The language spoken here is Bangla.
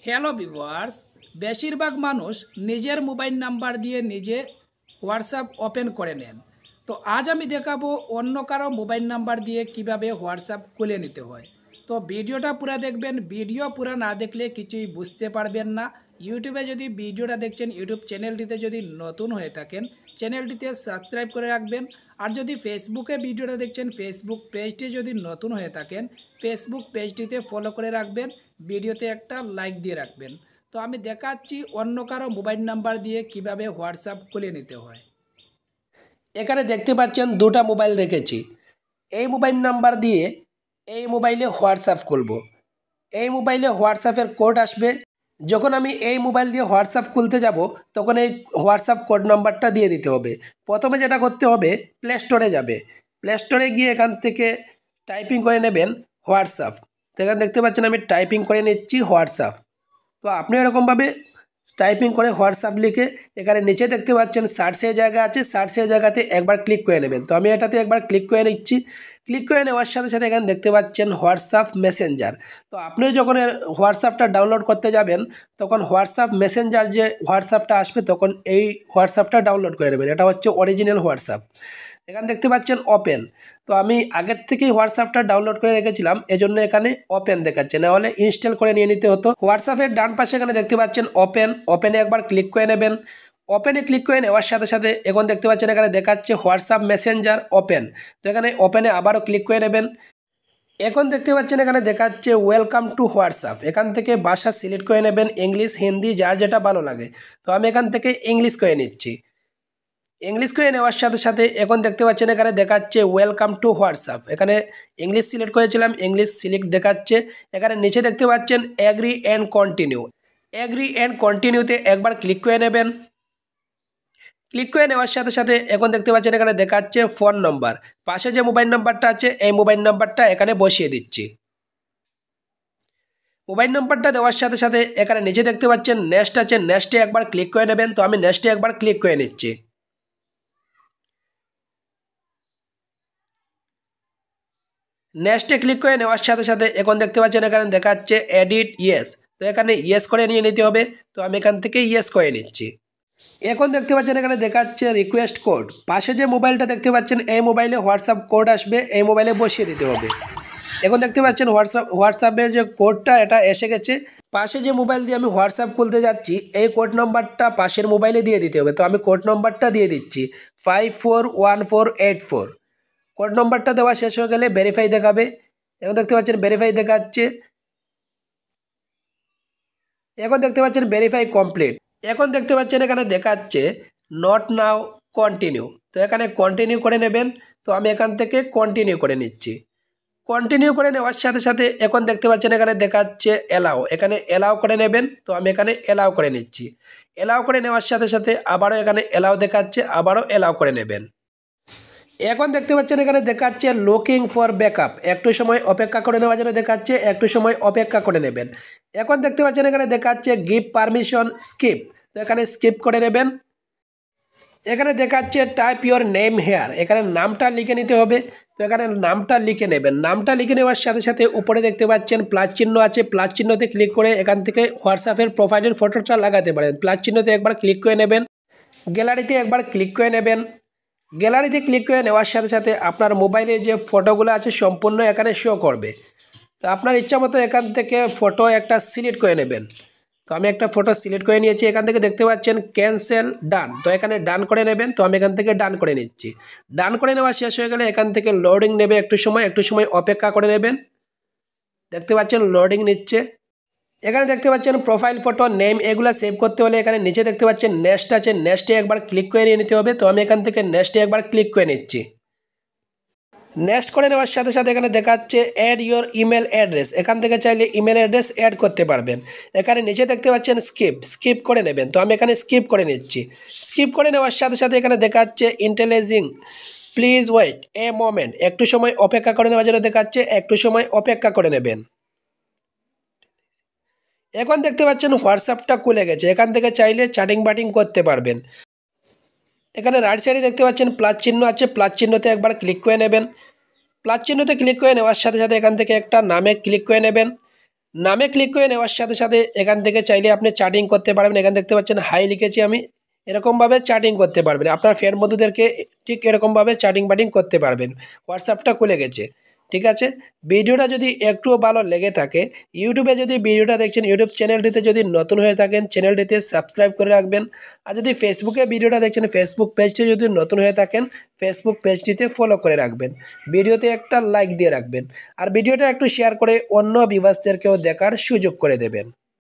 হ্যালো ভিউয়ার্স, বেশিরভাগ মানুষ নিজের মোবাইল নাম্বার দিয়ে নিজে হোয়াটসঅ্যাপ ওপেন করে নেন। তো আজ আমি দেখাবো অন্য কারো মোবাইল নাম্বার দিয়ে কিভাবে হোয়াটসঅ্যাপ খুলে নিতে হয়। তো ভিডিওটা পুরো দেখবেন, ভিডিও পুরো না দেখলে কিছুই বুঝতে পারবেন না। ইউটিউবে যদি ভিডিওটা দেখছেন, ইউটিউব চ্যানেলটিতে যদি নতুন হয়ে থাকেন চ্যানেলটিতে সাবস্ক্রাইব করে রাখবেন। আর যদি ফেসবুকে ভিডিওটা দেখছেন, ফেসবুক পেজটি যদি নতুন হয়ে থাকেন ফেসবুক পেজটিতে ফলো করে রাখবেন, ভিডিওতে একটা লাইক দিয়ে রাখবেন। তো আমি দেখাচ্ছি অন্য কারো মোবাইল নাম্বার দিয়ে কিভাবে হোয়াটসঅ্যাপ খুলে নিতে হয়। এখানে দেখতে পাচ্ছেন দুটা মোবাইল রেখেছি। এই মোবাইল নাম্বার দিয়ে এই মোবাইলে হোয়াটসঅ্যাপ খুলব। এই মোবাইলে হোয়াটসঅ্যাপের কোড আসবে। যখন আমি এই মোবাইল দিয়ে হোয়াটসঅ্যাপ খুলতে যাব তখন এই হোয়াটসঅ্যাপ কোড নাম্বারটা দিয়ে দিতে হবে। প্রথমে যেটা করতে হবে, প্লে স্টোরে যাবে। প্লে স্টোরে গিয়ে এখান থেকে টাইপিং করে নেবেন হোয়াটসঅ্যাপ। তো এখানে দেখতে পাচ্ছেন আমি টাইপিং করে নিচ্ছি হোয়াটসঅ্যাপ। তো আপনি এরকমভাবে টাইপিং করে হোয়াটসঅ্যাপ লিখে এখানে নিচে দেখতে পাচ্ছেন সার্চের জায়গা আছে, সার্চের জায়গাতে একবার ক্লিক করে নেবেন। তো আমি এটাতে একবার ক্লিক করে নিচ্ছি। ক্লিক করে নেওয়ার সাথে সাথে এখানে দেখতে পাচ্ছেন হোয়াটসঅ্যাপ মেসেঞ্জার। তো আপনি যখন হোয়াটসঅ্যাপটা ডাউনলোড করতে যাবেন তখন হোয়াটসঅ্যাপ মেসেঞ্জার যে হোয়াটসঅ্যাপটা আসবে তখন এই হোয়াটসঅ্যাপটা ডাউনলোড করে নেবেন। এটা হচ্ছে অরিজিনাল হোয়াটসঅ্যাপ। এখানে দেখতে পাচ্ছেন ওপেন। তো আমি আগের থেকেই হোয়াটসঅ্যাপটা ডাউনলোড করে রেখেছিলাম, এজন্য এখানে ওপেন দেখাচ্ছে, না হলে ইনস্টল করে নিয়ে নিতে হতো। হোয়াটসঅ্যাপের ডান পাশে এখানে দেখতে পাচ্ছেন ওপেন। ওপেনে একবার ক্লিক করে নেবেন। ওপেনে ক্লিক করে নেওয়ার সাথে সাথে এখন দেখতে পাচ্ছেন এখানে দেখাচ্ছে হোয়াটসঅ্যাপ মেসেঞ্জার ওপেন। তো এখানে ওপেনে আবারও ক্লিক করে নেবেন। এখন দেখতে পাচ্ছেন এখানে দেখাচ্ছে ওয়েলকাম টু হোয়াটসঅ্যাপ। এখান থেকে ভাষা সিলেক্ট করে নেবেন, ইংলিশ, হিন্দি, যার যেটা ভালো লাগে। তো আমি এখান থেকে ইংলিশ করে নিচ্ছি। ইংলিশ করে নেওয়ার সাথে সাথে এখন দেখতে পাচ্ছেন এখানে দেখাচ্ছে ওয়েলকাম টু হোয়াটসঅ্যাপ। এখানে ইংলিশ সিলেক্ট করেছিলাম, ইংলিশ সিলেক্ট দেখাচ্ছে। এখানে নিচে দেখতে পাচ্ছেন agree and continue. Agree and কন্টিনিউতে একবার ক্লিক করে নেবেন। ক্লিক করে নেওয়ার সাথে সাথে এখন দেখতে পাচ্ছেন এখানে দেখাচ্ছে ফোন নম্বর। পাশে যে মোবাইল নাম্বারটা আছে এই মোবাইল নাম্বারটা এখানে বসিয়ে দিচ্ছি। মোবাইল নাম্বারটা দেওয়ার সাথে সাথে এখানে নিচে দেখতে পাচ্ছেন নেক্সট আছে, নেক্সটে একবার ক্লিক করে নেবেন। তো আমি নেক্সটে একবার ক্লিক করে নিচ্ছি। নেক্সটে ক্লিক করে নেওয়ার সাথে সাথে এখন দেখতে পাচ্ছেন এখানে দেখাচ্ছে এডিট ইয়েস। তো এখানে ইয়েস করে নিয়ে নিতে হবে। তো আমি এখান থেকে ইয়েস করে নিচ্ছি। এখন দেখতে পাচ্ছেন এখানে দেখাচ্ছে রিকোয়েস্ট কোড। পাশে যে মোবাইলটা দেখতে পাচ্ছেন এই মোবাইলে হোয়াটসঅ্যাপ কোড আসবে, এই মোবাইলে বসিয়ে দিতে হবে। এখন দেখতে পাচ্ছেন হোয়াটসঅ্যাপের যে কোডটা এটা এসে গেছে। পাশে যে মোবাইল দিয়ে আমি হোয়াটসঅ্যাপ খুলতে যাচ্ছি এই কোড নাম্বারটা পাশের মোবাইলে দিয়ে দিতে হবে। তো আমি কোড নাম্বারটা দিয়ে দিচ্ছি 541484। কোড নম্বরটা দেওয়া শেষ হয়ে গেলে ভেরিফাই দেখাবে। এখন দেখতে পাচ্ছেন ভেরিফাই দেখাচ্ছে। এখন দেখতে পাচ্ছেন ভেরিফাই কমপ্লিট। এখন দেখতে পাচ্ছেন এখানে দেখাচ্ছে নট নাও কন্টিনিউ। তো এখানে কন্টিনিউ করে নেবেন। তো আমি এখান থেকে কন্টিনিউ করে নিচ্ছি। কন্টিনিউ করে নেওয়ার সাথে সাথে এখন দেখতে পাচ্ছেন এখানে দেখাচ্ছে এলাও। এখানে এলাও করে নেবেন। তো আমি এখানে এলাও করে নিচ্ছি। এলাও করে নেওয়ার সাথে সাথে আবারও এখানে এলাও দেখাচ্ছে, আবারও এলাও করে নেবেন। এখন দেখতে পাচ্ছেন এখানে দেখাচ্ছে লুকিং ফর ব্যাকআপ। একটু সময় অপেক্ষা করে নেওয়ার জন্য দেখাচ্ছে, একটু সময় অপেক্ষা করে নেবেন। এখন দেখতে পাচ্ছেন এখানে দেখাচ্ছে গিভ পারমিশন স্কিপ। তো এখানে স্কিপ করে নেবেন। এখানে দেখাচ্ছে টাইপ ইউর নেম হেয়ার। এখানে নামটা লিখে নিতে হবে। তো এখানে নামটা লিখে নেবেন। নামটা লিখে নেওয়ার সাথে সাথে উপরে দেখতে পাচ্ছেন প্লাস চিহ্ন আছে, প্লাস চিহ্নতে ক্লিক করে এখান থেকে হোয়াটসঅ্যাপের প্রোফাইলের ফটোটা লাগাতে পারেন। প্লাস চিহ্নতে একবার ক্লিক করে নেবেন। গ্যালারিতে একবার ক্লিক করে নেবেন। গ্যালারিতে ক্লিক করে নেওয়ার সাথে সাথে আপনার মোবাইলে যে ফটোগুলো আছে সম্পূর্ণ এখানে শো করবে। তো আপনার ইচ্ছা মতো এখান থেকে ফটো একটা সিলেক্ট করে নেবেন। তো আমি একটা ফটো সিলেক্ট করে নিয়েছি। এখান থেকে দেখতে পাচ্ছেন ক্যান্সেল ডান। তো এখানে ডান করে নেবেন। তো আমি এখান থেকে ডান করে নিচ্ছি। ডান করে নেওয়া শেষ হয়ে গেলে এখান থেকে লোডিং নেবে, একটু সময় অপেক্ষা করে নেবেন। দেখতে পাচ্ছেন লোডিং নিচ্ছে। এখানে দেখতে পাচ্ছেন প্রোফাইল ফটো, নেম, এগুলো সেভ করতে হলে এখানে নিচে দেখতে পাচ্ছেন নেক্সট আছে, নেক্সটে একবার ক্লিক করে নিয়ে নিতে হবে। তো আমি এখান থেকে নেক্সটে একবার ক্লিক করে নিচ্ছি। নেক্সট করে নেওয়ার সাথে সাথে এখানে দেখাচ্ছে অ্যাড ইউর ইমেল অ্যাড্রেস। এখান থেকে চাইলে ইমেল অ্যাড্রেস অ্যাড করতে পারবেন। এখানে নিচে দেখতে পাচ্ছেন স্কিপ করে নেবেন। তো আমি এখানে স্কিপ করে নিচ্ছি। স্কিপ করে নেওয়ার সাথে সাথে এখানে দেখাচ্ছে ইন্টেলিজিং প্লিজ ওয়েট এ মোমেন্ট। একটু সময় অপেক্ষা করে নেওয়ার জন্য দেখাচ্ছে, একটু সময় অপেক্ষা করে নেবেন। এখন দেখতে পাচ্ছেন হোয়াটসঅ্যাপটা খুলে গেছে। এখান থেকে চাইলে চ্যাটিং বাটিং করতে পারবেন। এখানে রাইট সাইডে দেখতে পাচ্ছেন প্লাস চিহ্ন আছে, প্লাস চিহ্নতে একবার ক্লিক করে নেবেন। প্লাস চিহ্নতে ক্লিক করে নেওয়ার সাথে সাথে এখান থেকে একটা নামে ক্লিক করে নেবেন। নামে ক্লিক করে নেওয়ার সাথে সাথে এখান থেকে চাইলে আপনি চ্যাটিং করতে পারবেন। এখানে দেখতে পাচ্ছেন হাই লিখেছি আমি, এরকমভাবে চ্যাটিং করতে পারবেন। আপনার ফ্রেন্ড বন্ধুদেরকে ঠিক এরকমভাবে চ্যাটিং ব্যাটিং করতে পারবেন। হোয়াটসঅ্যাপটা খুলে গেছে, ঠিক আছে। ভিডিওটা যদি একটুও ভালো লেগে থাকে, ইউটিউবে যদি ভিডিওটা দেখছেন, ইউটিউব চ্যানেলটিতে যদি নতুন হয়ে থাকেন চ্যানেলটিতে সাবস্ক্রাইব করে রাখবেন। আর যদি ফেসবুকে ভিডিওটা দেখছেন, ফেসবুক পেজটি যদি নতুন হয়ে থাকেন, ফেসবুক পেজটিতে ফলো করে রাখবেন। ভিডিওতে একটা লাইক দিয়ে রাখবেন। আর ভিডিওটা একটু শেয়ার করে অন্য ভিউয়ার্সদেরকেও দেখার সুযোগ করে দেবেন।